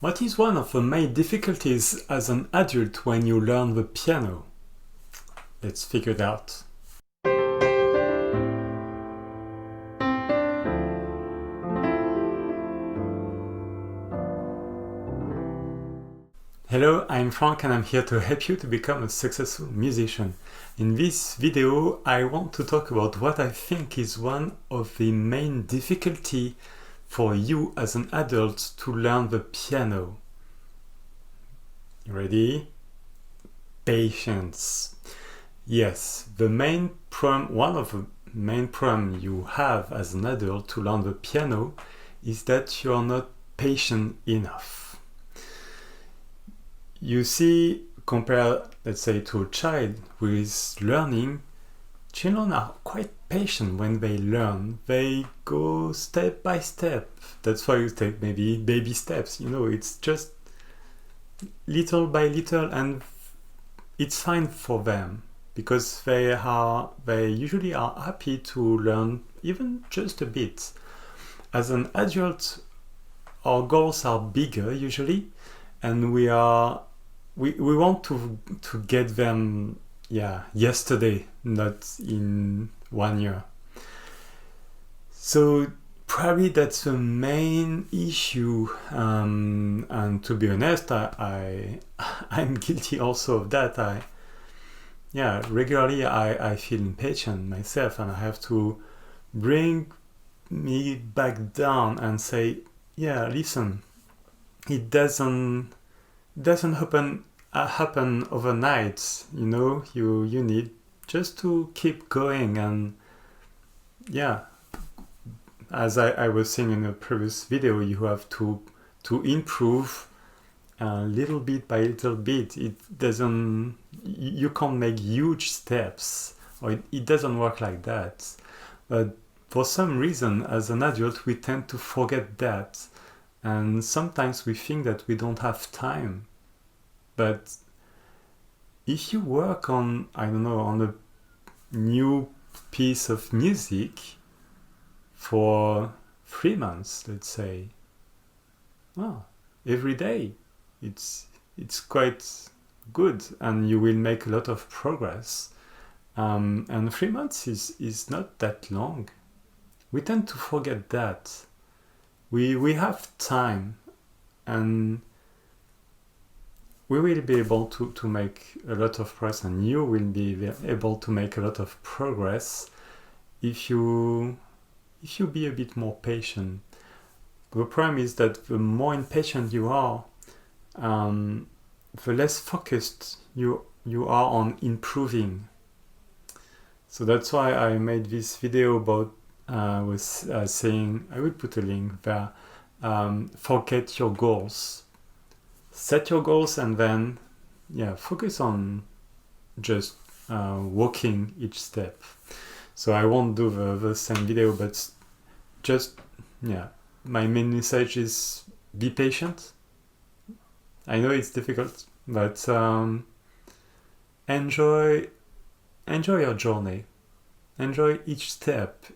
What is one of the main difficulties as an adult when you learn the piano? Let's figure it out. Hello, I'm Frank and I'm here to help you to become a successful musician. In this video, I want to talk about what I think is one of the main difficulty for you as an adult to learn the piano. Ready? Patience. Yes, one of the main problems you have as an adult to learn the piano is that you are not patient enough. You see, compared, let's say, to a child who is learning, children are quite patient when they learn. They go step by step. That's why you take maybe baby steps. It's just little by little, and it's fine for them because they usually are happy to learn even just a bit. As an adult, our goals are bigger usually, and we want to get them yesterday, not in 1 year. So probably that's the main issue, and to be honest, I'm guilty also of that. Regularly I feel impatient myself, and I have to bring me back down and say, listen, it doesn't happen overnight. You need just to keep going, and as I was saying in a previous video, you have to improve little bit by little bit. You can't make huge steps, or it doesn't work like that. But for some reason, as an adult, we tend to forget that, and sometimes we think that we don't have time. But if you work on a new piece of music for 3 months, let's say, every day, it's quite good, and you will make a lot of progress. And 3 months is not that long. We tend to forget that. We have time, and we will be able to make a lot of progress, and you will be able to make a lot of progress if you be a bit more patient. The problem is that the more impatient you are, the less focused you are on improving. So that's why I made this video about saying, I will put a link there, forget your goals. Set your goals, and then focus on just walking each step. So I won't do the same video, but just my main message is be patient. I know it's difficult, but enjoy your journey, enjoy each step,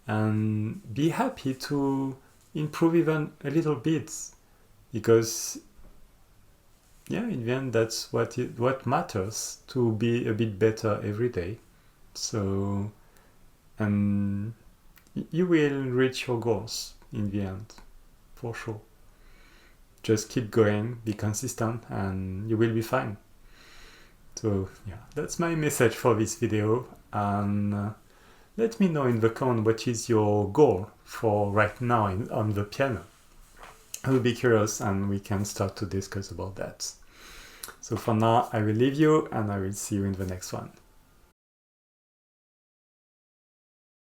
and be happy to improve even a little bit, because in the end, that's what matters, to be a bit better every day. So, and you will reach your goals in the end, for sure. Just keep going, be consistent, and you will be fine. So that's my message for this video. And let me know in the comment what is your goal for right now on the piano. I will be curious, and we can start to discuss about that. So for now, I will leave you, and I will see you in the next one.